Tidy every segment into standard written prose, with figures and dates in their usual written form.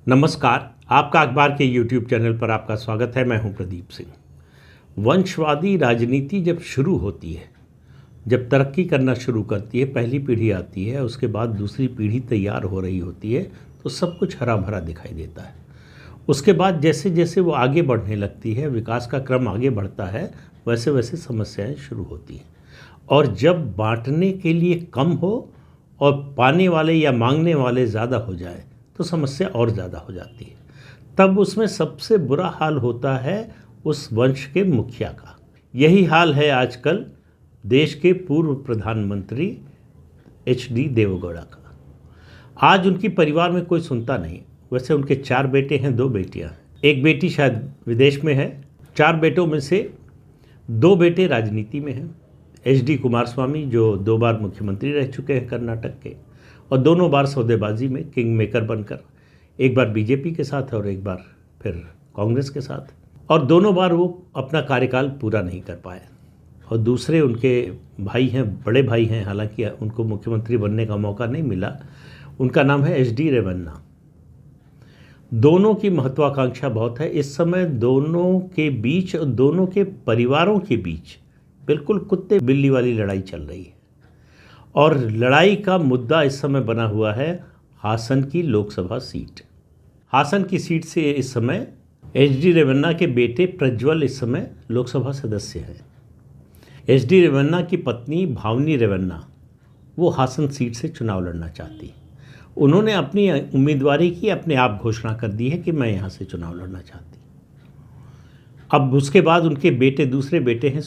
नमस्कार। आपका अखबार के YouTube चैनल पर आपका स्वागत है। मैं हूं प्रदीप सिंह। वंशवादी राजनीति जब शुरू होती है, जब तरक्की करना शुरू करती है, पहली पीढ़ी आती है, उसके बाद दूसरी पीढ़ी तैयार हो रही होती है, तो सब कुछ हरा भरा दिखाई देता है। उसके बाद जैसे जैसे वो आगे बढ़ने लगती है, विकास का क्रम आगे बढ़ता है, वैसे वैसे समस्याएं शुरू होती हैं। और जब बांटने के लिए कम हो और पाने वाले या मांगने वाले ज़्यादा हो जाए तो समस्या और ज़्यादा हो जाती है। तब उसमें सबसे बुरा हाल होता है उस वंश के मुखिया का। यही हाल है आजकल देश के पूर्व प्रधानमंत्री HD देवेगौड़ा का। आज उनकी परिवार में कोई सुनता नहीं। वैसे उनके 4 बेटे हैं, 2 बेटियां हैं। एक बेटी शायद विदेश में है। 4 बेटों में से 2 बेटे राजनीति में हैं। HD कुमारस्वामी जो 2 बार मुख्यमंत्री रह चुके हैं कर्नाटक के, और दोनों बार सौदेबाजी में किंग मेकर बनकर, एक बार बीजेपी के साथ और एक बार फिर कांग्रेस के साथ, और दोनों बार वो अपना कार्यकाल पूरा नहीं कर पाए। और दूसरे उनके भाई हैं, बड़े भाई हैं, हालांकि उनको मुख्यमंत्री बनने का मौका नहीं मिला। उनका नाम है HD रेवन्ना। दोनों की महत्वाकांक्षा बहुत है। इस समय दोनों के बीच और दोनों के परिवारों के बीच बिल्कुल कुत्ते बिल्ली वाली लड़ाई चल रही है। और लड़ाई का मुद्दा इस समय बना हुआ है हासन की लोकसभा सीट। हासन की सीट से इस समय HD रेवन्ना के बेटे प्रज्वल इस समय लोकसभा सदस्य हैं। HD रेवन्ना की पत्नी भावनी रेवन्ना वो हासन सीट से चुनाव लड़ना चाहती। उन्होंने अपनी उम्मीदवारी की, अपने आप घोषणा कर दी है कि मैं यहाँ से चुनाव लड़ना चाहती। अब उसके बाद उनके बेटे, दूसरे बेटे हैं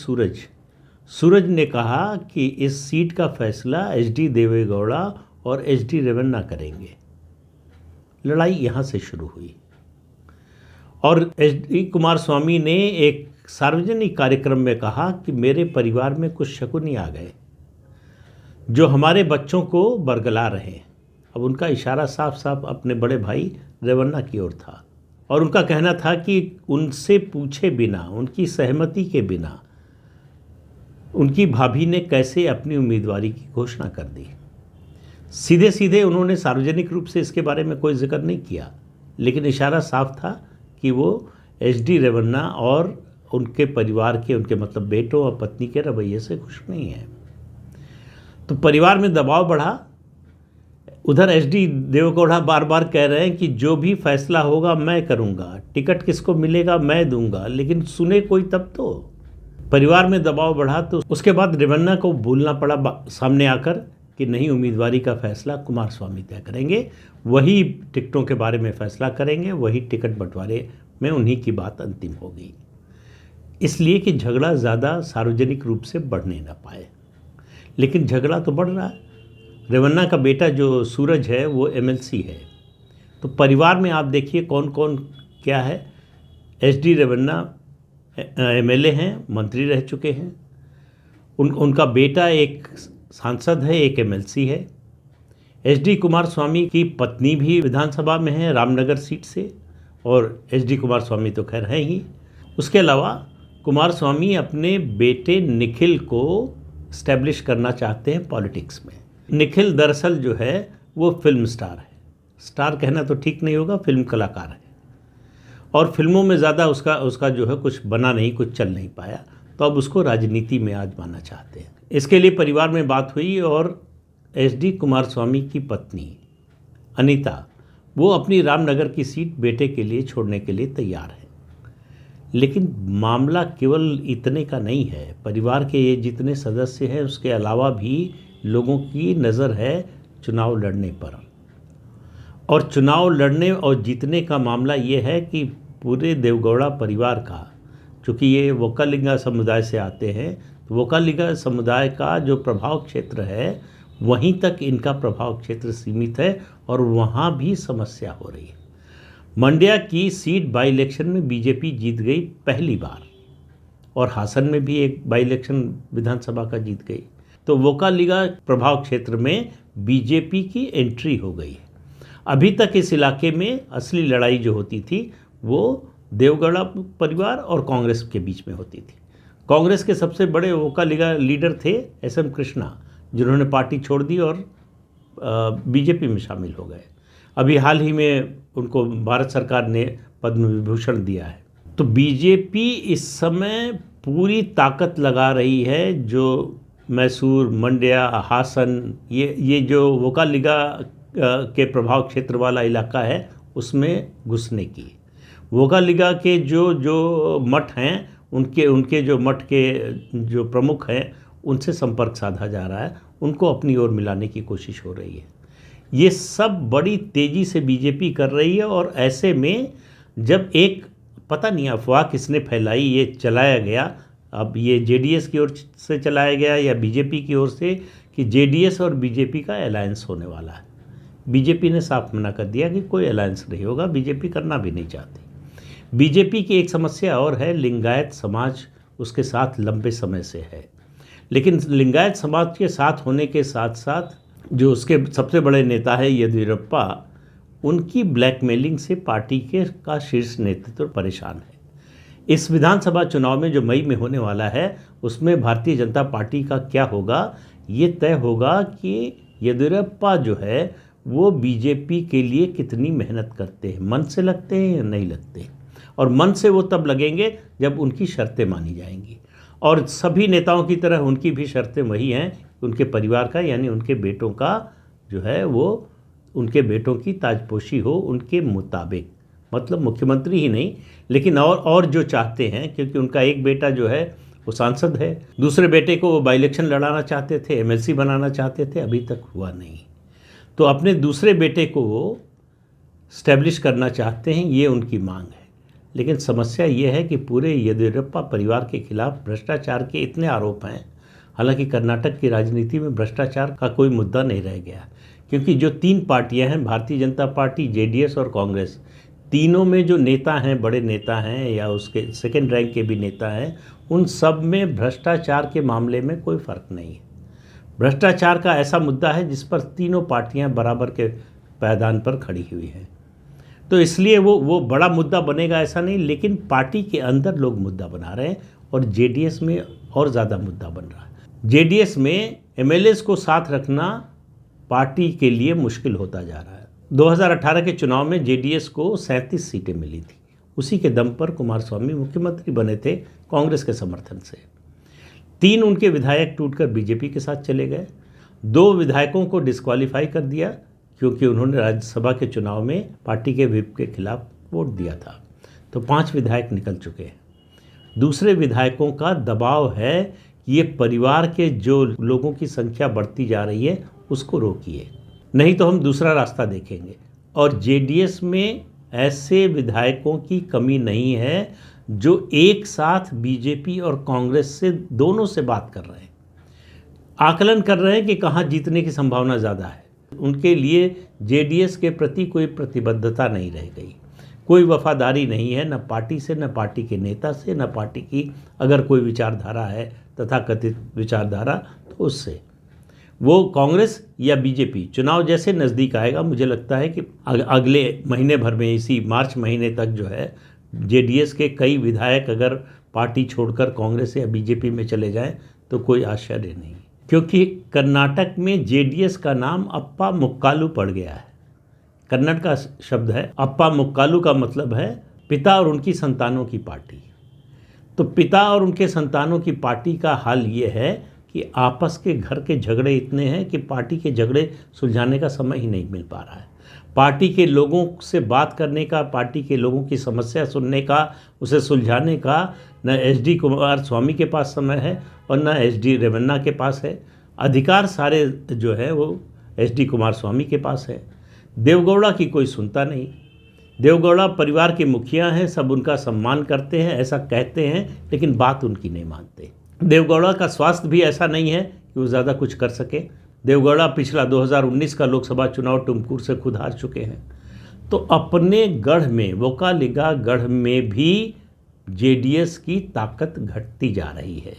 सूरज ने कहा कि इस सीट का फैसला HD देवेगौड़ा और HD रेवन्ना करेंगे। लड़ाई यहाँ से शुरू हुई। और HD कुमारस्वामी ने एक सार्वजनिक कार्यक्रम में कहा कि मेरे परिवार में कुछ शकुनी आ गए जो हमारे बच्चों को बरगला रहे हैं। अब उनका इशारा साफ साफ अपने बड़े भाई रेवन्ना की ओर था, और उनका कहना था कि उनसे पूछे बिना, उनकी सहमति के बिना उनकी भाभी ने कैसे अपनी उम्मीदवारी की घोषणा कर दी। सीधे सीधे उन्होंने सार्वजनिक रूप से इसके बारे में कोई जिक्र नहीं किया, लेकिन इशारा साफ था कि वो HD रेवन्ना और उनके परिवार के, उनके मतलब बेटों और पत्नी के रवैये से खुश नहीं है। तो परिवार में दबाव बढ़ा। उधर HD देवेगौड़ा बार बार कह रहे हैं कि जो भी फैसला होगा मैं करूँगा, टिकट किसको मिलेगा मैं दूंगा, लेकिन सुने कोई तब तो। परिवार में दबाव बढ़ा तो उसके बाद रेवन्ना को बोलना पड़ा सामने आकर कि नहीं, उम्मीदवारी का फैसला कुमारस्वामी तय करेंगे, वही टिकटों के बारे में फैसला करेंगे, वही टिकट बंटवारे में उन्हीं की बात अंतिम होगी, इसलिए कि झगड़ा ज़्यादा सार्वजनिक रूप से बढ़ने ना पाए। लेकिन झगड़ा तो बढ़ रहा है। रेवन्ना का बेटा जो सूरज है वो MLC है। तो परिवार में आप देखिए कौन कौन क्या है। HD रेवन्ना MLA हैं, मंत्री रह चुके हैं। उनका बेटा एक सांसद है, एक MLC है। HD कुमारस्वामी की पत्नी भी विधानसभा में है, रामनगर सीट से, और HD कुमारस्वामी तो खैर हैं ही। उसके अलावा कुमारस्वामी अपने बेटे निखिल को इस्टेब्लिश करना चाहते हैं पॉलिटिक्स में। निखिल दरअसल जो है वो फिल्म स्टार है। स्टार कहना तो ठीक नहीं होगा, फिल्म कलाकार है, और फिल्मों में ज़्यादा उसका जो है कुछ बना नहीं, कुछ चल नहीं पाया, तो अब उसको राजनीति में आजमाना चाहते हैं। इसके लिए परिवार में बात हुई और HD कुमारस्वामी की पत्नी अनीता वो अपनी रामनगर की सीट बेटे के लिए छोड़ने के लिए तैयार है। लेकिन मामला केवल इतने का नहीं है। परिवार के ये जितने सदस्य हैं उसके अलावा भी लोगों की नज़र है चुनाव लड़ने पर। और चुनाव लड़ने और जीतने का मामला ये है कि पूरे देवेगौड़ा परिवार का, चूँकि ये वोकालिंगा समुदाय से आते हैं, तो वोकालिंगा समुदाय का जो प्रभाव क्षेत्र है वहीं तक इनका प्रभाव क्षेत्र सीमित है, और वहाँ भी समस्या हो रही है। मंड्या की सीट बाई इलेक्शन में बीजेपी जीत गई पहली बार, और हासन में भी एक बाई इलेक्शन विधानसभा का जीत गई। तो वोकालिंगा प्रभाव क्षेत्र में बीजेपी की एंट्री हो गई है। अभी तक इस इलाके में असली लड़ाई जो होती थी वो देवेगौड़ा परिवार और कांग्रेस के बीच में होती थी। कांग्रेस के सबसे बड़े वोकालिंगा लीडर थे SM कृष्णा, जिन्होंने पार्टी छोड़ दी और बीजेपी में शामिल हो गए। अभी हाल ही में उनको भारत सरकार ने पद्म विभूषण दिया है। तो बीजेपी इस समय पूरी ताकत लगा रही है जो मैसूर, मंड्या, हासन, ये जो वोकालिगा के प्रभाव क्षेत्र वाला इलाका है उसमें घुसने की। वोकालिगा के जो मठ हैं उनके जो मठ के जो प्रमुख हैं उनसे संपर्क साधा जा रहा है, उनको अपनी ओर मिलाने की कोशिश हो रही है। ये सब बड़ी तेज़ी से बीजेपी कर रही है। और ऐसे में जब एक पता नहीं अफवाह किसने फैलाई, ये चलाया गया, अब ये जेडीएस की ओर से चलाया गया या बीजेपी की ओर से, कि जेडीएस और बीजेपी का अलायंस होने वाला है। बीजेपी ने साफ मना कर दिया कि कोई अलायंस नहीं होगा, बीजेपी करना भी नहीं चाहती। बीजेपी की एक समस्या और है, लिंगायत समाज उसके साथ लंबे समय से है, लेकिन लिंगायत समाज के साथ होने के साथ साथ जो उसके सबसे बड़े नेता है येदियुरप्पा, उनकी ब्लैकमेलिंग से पार्टी का शीर्ष नेतृत्व परेशान है। इस विधानसभा चुनाव में जो मई में होने वाला है उसमें भारतीय जनता पार्टी का क्या होगा, ये तय होगा कि येदियुरप्पा जो है वो बीजेपी के लिए कितनी मेहनत करते हैं, मन से लगते हैं या नहीं लगते। और मन से वो तब लगेंगे जब उनकी शर्तें मानी जाएंगी। और सभी नेताओं की तरह उनकी भी शर्तें वही हैं, उनके परिवार का यानी उनके बेटों का जो है वो उनके बेटों की ताजपोशी हो उनके मुताबिक, मतलब मुख्यमंत्री ही नहीं लेकिन और जो चाहते हैं, क्योंकि उनका एक बेटा जो है वो सांसद है, दूसरे बेटे को वो बाई इलेक्शन लड़ाना चाहते थे, एमएलसी बनाना चाहते थे, अभी तक हुआ नहीं। तो अपने दूसरे बेटे को वो स्टैब्लिश करना चाहते हैं, ये उनकी मांग है। लेकिन समस्या ये है कि पूरे येदियुरप्पा परिवार के खिलाफ भ्रष्टाचार के इतने आरोप हैं। हालांकि कर्नाटक की राजनीति में भ्रष्टाचार का कोई मुद्दा नहीं रह गया, क्योंकि जो तीन पार्टियां हैं, भारतीय जनता पार्टी, जेडीएस और कांग्रेस, तीनों में जो नेता हैं, बड़े नेता हैं या उसके सेकेंड रैंक के भी नेता हैं, उन सब में भ्रष्टाचार के मामले में कोई फ़र्क नहीं है। भ्रष्टाचार का ऐसा मुद्दा है जिस पर तीनों पार्टियां बराबर के पायदान पर खड़ी हुई हैं। तो इसलिए वो बड़ा मुद्दा बनेगा ऐसा नहीं, लेकिन पार्टी के अंदर लोग मुद्दा बना रहे हैं और जेडीएस में और ज़्यादा मुद्दा बन रहा है। जेडीएस में एमएलएस को साथ रखना पार्टी के लिए मुश्किल होता जा रहा है। 2018 के चुनाव में जेडीएस को 37 सीटें मिली थी, उसी के दम पर कुमारस्वामी मुख्यमंत्री बने थे कांग्रेस के समर्थन से। 3 उनके विधायक टूटकर बीजेपी के साथ चले गए, 2 विधायकों को डिस्क्वालीफाई कर दिया क्योंकि उन्होंने राज्यसभा के चुनाव में पार्टी के व्हिप के खिलाफ वोट दिया था। तो 5 विधायक निकल चुके हैं। दूसरे विधायकों का दबाव है कि ये परिवार के जो लोगों की संख्या बढ़ती जा रही है उसको रोकिए, नहीं तो हम दूसरा रास्ता देखेंगे। और जेडीएस में ऐसे विधायकों की कमी नहीं है जो एक साथ बीजेपी और कांग्रेस से दोनों से बात कर रहे हैं, आकलन कर रहे हैं कि कहाँ जीतने की संभावना ज़्यादा है। उनके लिए जेडीएस के प्रति कोई प्रतिबद्धता नहीं रह गई, कोई वफादारी नहीं है, न पार्टी से, न पार्टी के नेता से, न पार्टी की अगर कोई विचारधारा है तथाकथित विचारधारा तो उससे। वो कांग्रेस या बीजेपी चुनाव जैसे नज़दीक आएगा, मुझे लगता है कि अगले महीने भर में, इसी मार्च महीने तक जो है, जेडीएस के कई विधायक अगर पार्टी छोड़कर कांग्रेस या बीजेपी में चले जाएं तो कोई आश्चर्य नहीं, क्योंकि कर्नाटक में जेडीएस का नाम अप्पा मुक्कालू पड़ गया है। कन्नड़ का शब्द है अप्पा मुक्कालू, का मतलब है पिता और उनकी संतानों की पार्टी। तो पिता और उनके संतानों की पार्टी का हाल ये है कि आपस के घर के झगड़े इतने हैं कि पार्टी के झगड़े सुलझाने का समय ही नहीं मिल पा रहा है। पार्टी के लोगों से बात करने का, पार्टी के लोगों की समस्या सुनने का, उसे सुलझाने का न एचडी कुमारस्वामी के पास समय है और न एचडी रेवन्ना के पास है। अधिकार सारे जो है वो एचडी कुमारस्वामी के पास है। देवगौड़ा की कोई सुनता नहीं। देवगौड़ा परिवार के मुखिया हैं, सब उनका सम्मान करते हैं, ऐसा कहते हैं, लेकिन बात उनकी नहीं मानते। देवगौड़ा का स्वास्थ्य भी ऐसा नहीं है कि वो ज़्यादा कुछ कर सके। देवगौड़ा पिछला 2019 का लोकसभा चुनाव टुमकुर से खुद हार चुके हैं। तो अपने गढ़ में, वोकालिगा गढ़ में भी जेडीएस की ताकत घटती जा रही है।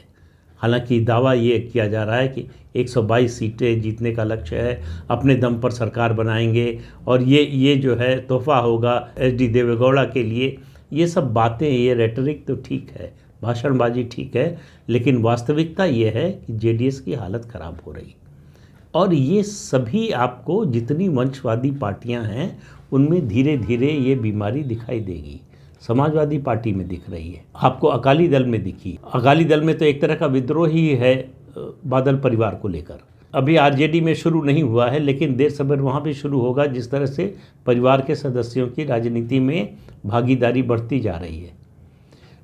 हालांकि दावा ये किया जा रहा है कि 122 सीटें जीतने का लक्ष्य है, अपने दम पर सरकार बनाएंगे और ये जो है तोहफा होगा एचडी देवेगौड़ा के लिए। ये सब बातें, ये रेटरिक तो ठीक है, भाषणबाजी ठीक है, लेकिन वास्तविकता ये है कि जेडीएस की हालत ख़राब हो रही। और ये सभी आपको जितनी वंशवादी पार्टियां हैं उनमें धीरे धीरे ये बीमारी दिखाई देगी। समाजवादी पार्टी में दिख रही है, आपको अकाली दल में दिखी। अकाली दल में तो एक तरह का विद्रोह ही है बादल परिवार को लेकर। अभी आरजेडी में शुरू नहीं हुआ है, लेकिन देर सवेर वहाँ भी शुरू होगा, जिस तरह से परिवार के सदस्यों की राजनीति में भागीदारी बढ़ती जा रही है।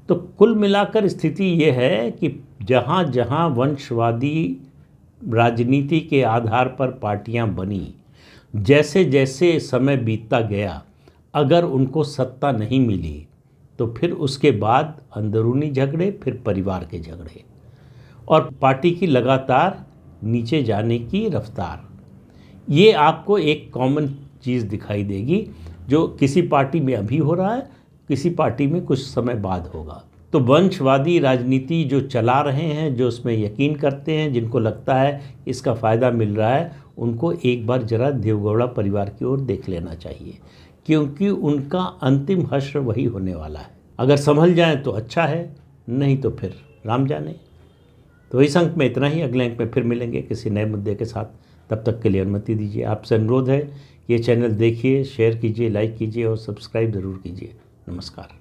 तो कुल मिलाकर स्थिति ये है कि जहाँ जहाँ वंशवादी राजनीति के आधार पर पार्टियां बनी, जैसे जैसे समय बीतता गया, अगर उनको सत्ता नहीं मिली तो फिर उसके बाद अंदरूनी झगड़े, फिर परिवार के झगड़े और पार्टी की लगातार नीचे जाने की रफ्तार, ये आपको एक कॉमन चीज़ दिखाई देगी जो किसी पार्टी में अभी हो रहा है, किसी पार्टी में कुछ समय बाद होगा। तो वंशवादी राजनीति जो चला रहे हैं, जो उसमें यकीन करते हैं, जिनको लगता है इसका फ़ायदा मिल रहा है, उनको एक बार ज़रा देवगौड़ा परिवार की ओर देख लेना चाहिए, क्योंकि उनका अंतिम हश्र वही होने वाला है। अगर संभल जाएं तो अच्छा है, नहीं तो फिर राम जाने। तो इस अंक में इतना ही। अगले अंक में फिर मिलेंगे किसी नए मुद्दे के साथ। तब तक के लिए अनुमति दीजिए। आपसे अनुरोध है, ये चैनल देखिए, शेयर कीजिए, लाइक कीजिए और सब्सक्राइब ज़रूर कीजिए। नमस्कार।